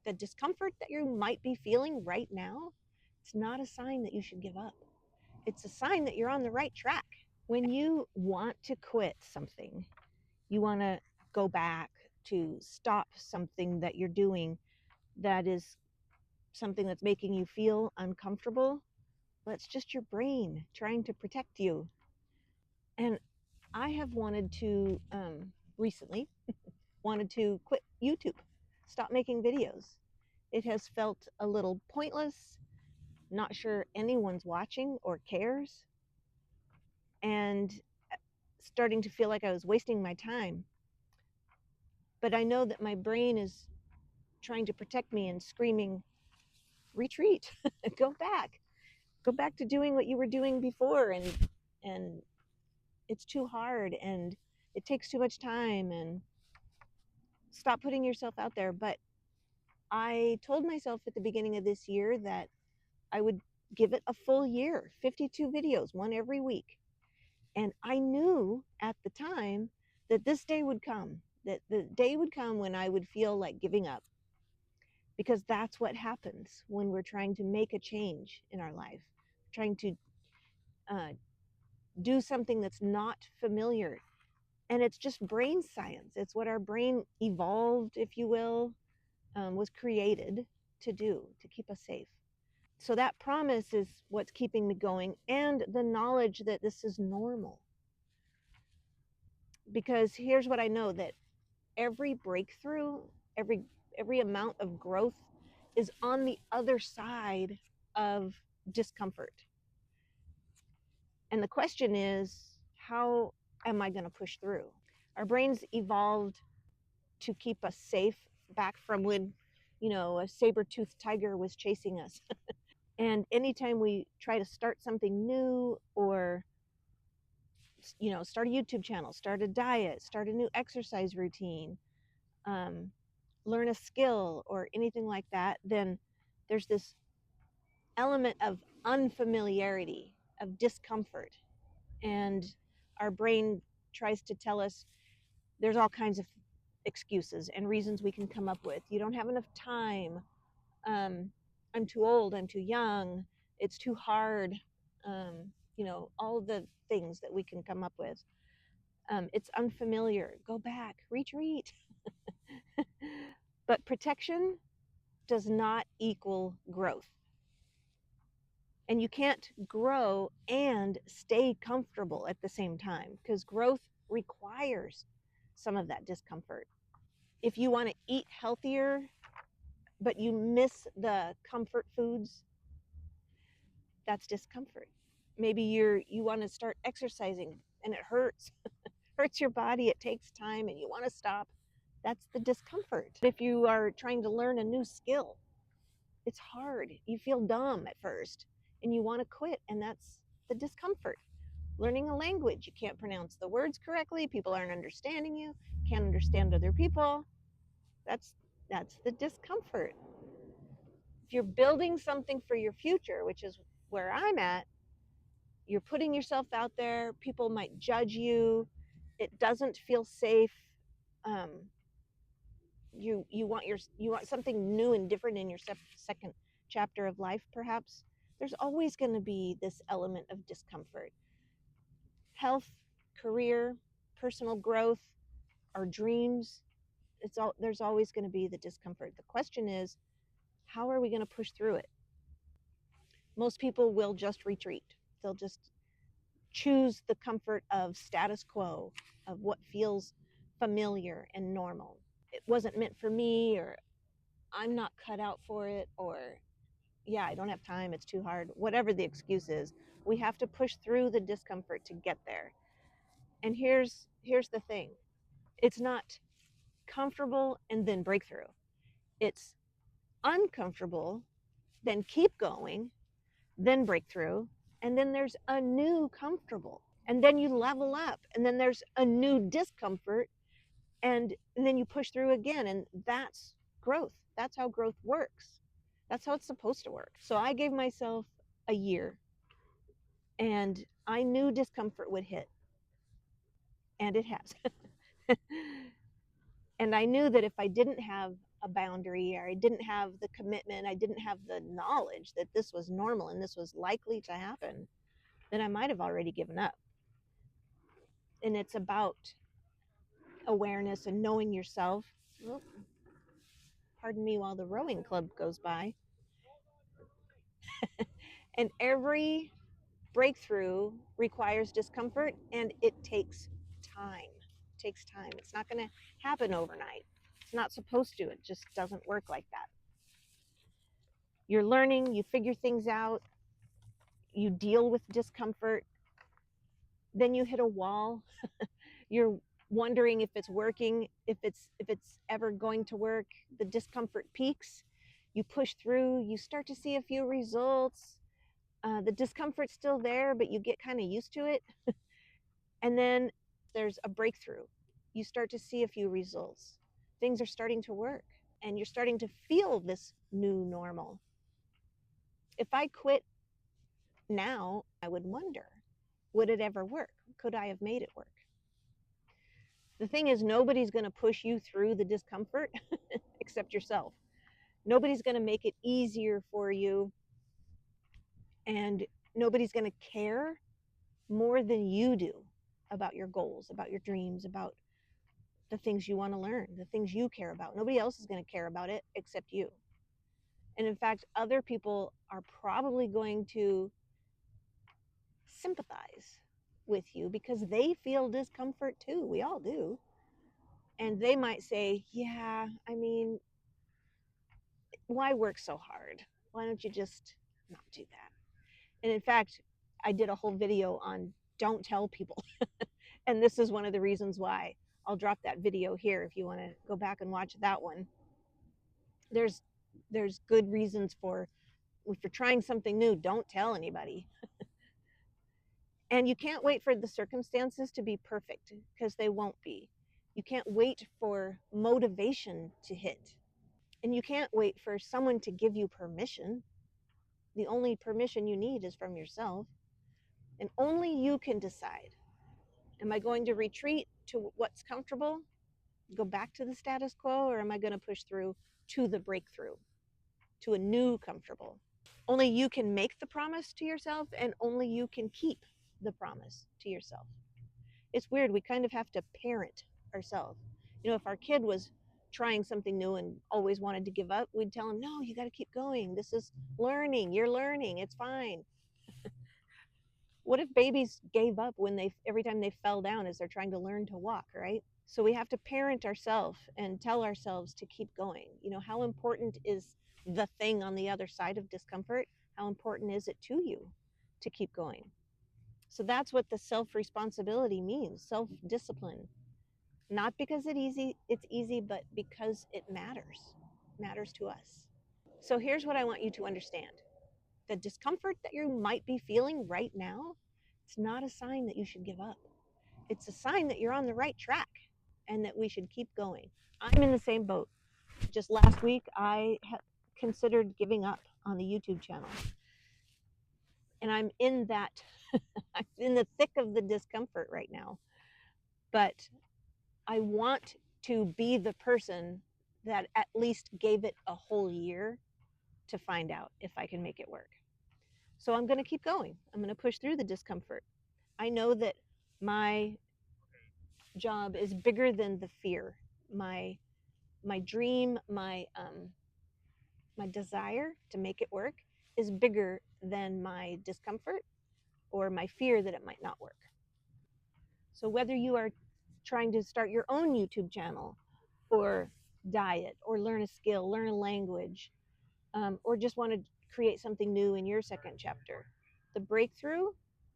the discomfort that you might be feeling right now, it's not a sign that you should give up. It's a sign that you're on the right track. When you want to quit something, you want to go back to stop something that you're doing that is something that's making you feel uncomfortable, that's just your brain trying to protect you. And I have wanted to recently wanted to quit YouTube, stop making videos. It has felt a little pointless, not sure anyone's watching or cares, and starting to feel like I was wasting my time. But I know that my brain is trying to protect me and screaming, retreat, go back to doing what you were doing before, and it's too hard and it takes too much time, and stop putting yourself out there. But I told myself at the beginning of this year that I would give it a full year, 52 videos, one every week. And I knew at the time that this day would come, that the day would come when I would feel like giving up, because that's what happens when we're trying to make a change in our life, trying to uh, do something that's not familiar. And it's just brain science. It's what our brain evolved, if you will, was created to do, to keep us safe. So that promise is what's keeping me going, and the knowledge that this is normal. Because here's what I know, that every breakthrough, every every amount of growth is on the other side of discomfort. And the question is, how am I going to push through? Our brains evolved to keep us safe back from when, a saber-toothed tiger was chasing us. And anytime we try to start something new, or start a YouTube channel, start a diet, start a new exercise routine, learn a skill or anything like that, then there's this element of unfamiliarity, of discomfort. And our brain tries to tell us, there's all kinds of excuses and reasons we can come up with. You don't have enough time. I'm too old. I'm too young. It's too hard. All the things that we can come up with. It's unfamiliar. Go back, retreat. But protection does not equal growth. And you can't grow and stay comfortable at the same time, because growth requires some of that discomfort. If you want to eat healthier, but you miss the comfort foods, that's discomfort. Maybe you want to start exercising and it hurts, hurts your body, it takes time, and you want to stop. That's the discomfort. If you are trying to learn a new skill, it's hard. You feel dumb at first and you want to quit, and that's the discomfort. Learning a language, you can't pronounce the words correctly, people aren't understanding you, can't understand other people. That's the discomfort. If you're building something for your future, which is where I'm at, you're putting yourself out there, people might judge you, it doesn't feel safe. um, you want something new and different in your second chapter of life, perhaps. There's always going to be this element of discomfort. Health, career, personal growth, our dreams, there's always going to be the discomfort. The question is, how are we going to push through it? Most people will just retreat. They'll just choose the comfort of status quo, of what feels familiar and normal. It wasn't meant for me, or I'm not cut out for it, or yeah, I don't have time, it's too hard. Whatever the excuse is, we have to push through the discomfort to get there. And here's the thing. It's not comfortable and then breakthrough. It's uncomfortable, then keep going, then breakthrough, and then there's a new comfortable. And then you level up, and then there's a new discomfort, and then you push through again, and that's growth. That's how growth works. That's how it's supposed to work. So I gave myself a year, and I knew discomfort would hit, and it has. And I knew that if I didn't have a boundary, or I didn't have the commitment, I didn't have the knowledge that this was normal and this was likely to happen, then I might have already given up. And it's about awareness and knowing yourself. Oh, pardon me while the rowing club goes by. And every breakthrough requires discomfort, and it takes time. It takes time. It's not going to happen overnight. It's not supposed to. It just doesn't work like that. You're learning, you figure things out, you deal with discomfort, then you hit a wall. You're wondering if it's working, if it's ever going to work. The discomfort peaks. You push through, you start to see a few results. The discomfort's still there, but you get kind of used to it. And then there's a breakthrough. You start to see a few results. Things are starting to work, and you're starting to feel this new normal. If I quit now, I would wonder, would it ever work? Could I have made it work? The thing is, nobody's going to push you through the discomfort except yourself. Nobody's going to make it easier for you, and nobody's going to care more than you do about your goals, about your dreams, about the things you want to learn, the things you care about. Nobody else is going to care about it except you. And in fact, other people are probably going to sympathize with you because they feel discomfort too. We all do. And they might say, yeah, I mean, why work so hard? Why don't you just not do that? And in fact, I did a whole video on don't tell people. And this is one of the reasons why. I'll drop that video here if you want to go back and watch that one. There's good reasons for, if you're trying something new, don't tell anybody. And you can't wait for the circumstances to be perfect, because they won't be. You can't wait for motivation to hit. And you can't wait for someone to give you permission. The only permission you need is from yourself. And only you can decide. Am I going to retreat to what's comfortable, go back to the status quo, or am I going to push through to the breakthrough, to a new comfortable? Only you can make the promise to yourself, and only you can keep the promise to yourself. It's weird. We kind of have to parent ourselves. You know, if our kid was trying something new and always wanted to give up, we'd tell him, no, you got to keep going. This is learning. You're learning. It's fine. What if babies gave up when every time they fell down as they're trying to learn to walk, right? So we have to parent ourselves and tell ourselves to keep going. You know, how important is the thing on the other side of discomfort? How important is it to you to keep going? So that's what the self-responsibility means, self-discipline. Not because it's easy, but because it matters to us. So here's what I want you to understand. The discomfort that you might be feeling right now, it's not a sign that you should give up. It's a sign that you're on the right track and that we should keep going. I'm in the same boat. Just last week, I considered giving up on the YouTube channel. And I'm in that, I'm in the thick of the discomfort right now. But I want to be the person that at least gave it a whole year to find out if I can make it work. So I'm going to keep going. I'm going to push through the discomfort. I know that my job is bigger than the fear. My dream, my desire to make it work is bigger than my discomfort or my fear that it might not work. So whether you are trying to start your own YouTube channel, or diet, or learn a skill, learn a language, or just want to create something new in your second chapter, the breakthrough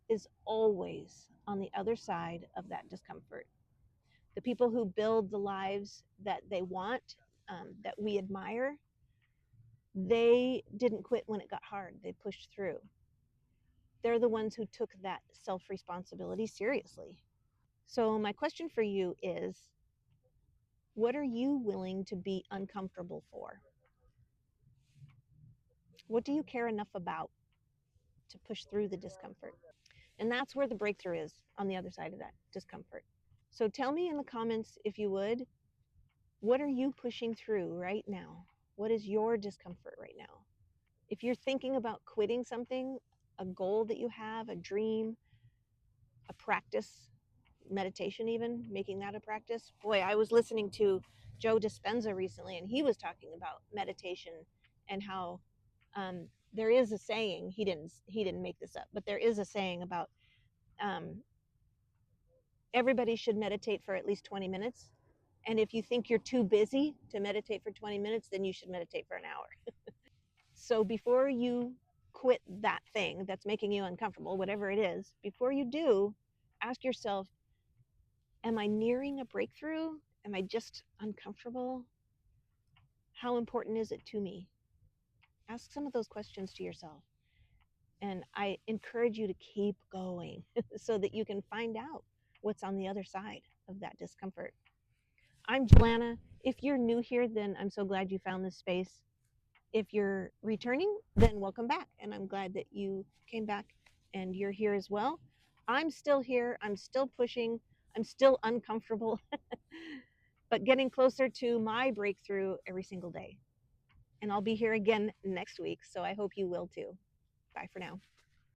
is always on the other side of that discomfort. The people who build the lives that they want, that we admire, they didn't quit when it got hard. They pushed through. They're the ones who took that self-responsibility seriously. So my question for you is, what are you willing to be uncomfortable for? What do you care enough about to push through the discomfort? And that's where the breakthrough is, on the other side of that discomfort. So tell me in the comments, if you would, What are you pushing through right now? What is your discomfort right now? If you're thinking about quitting something, a goal that you have, a dream, a practice, meditation, even making that a practice. Boy, I was listening to Joe Dispenza recently, and he was talking about meditation and how there is a saying, he didn't make this up, but there is a saying about um, everybody should meditate for at least 20 minutes. And if you think you're too busy to meditate for 20 minutes, then you should meditate for an hour. So before you quit that thing that's making you uncomfortable, whatever it is, before you do, ask yourself, am I nearing a breakthrough? Am I just uncomfortable? How important is it to me? Ask some of those questions to yourself. And I encourage you to keep going so that you can find out what's on the other side of that discomfort. I'm Joanna. If you're new here, then I'm so glad you found this space. If you're returning, then welcome back. And I'm glad that you came back and you're here as well. I'm still here. I'm still pushing. I'm still uncomfortable, but getting closer to my breakthrough every single day. And I'll be here again next week. So I hope you will too. Bye for now.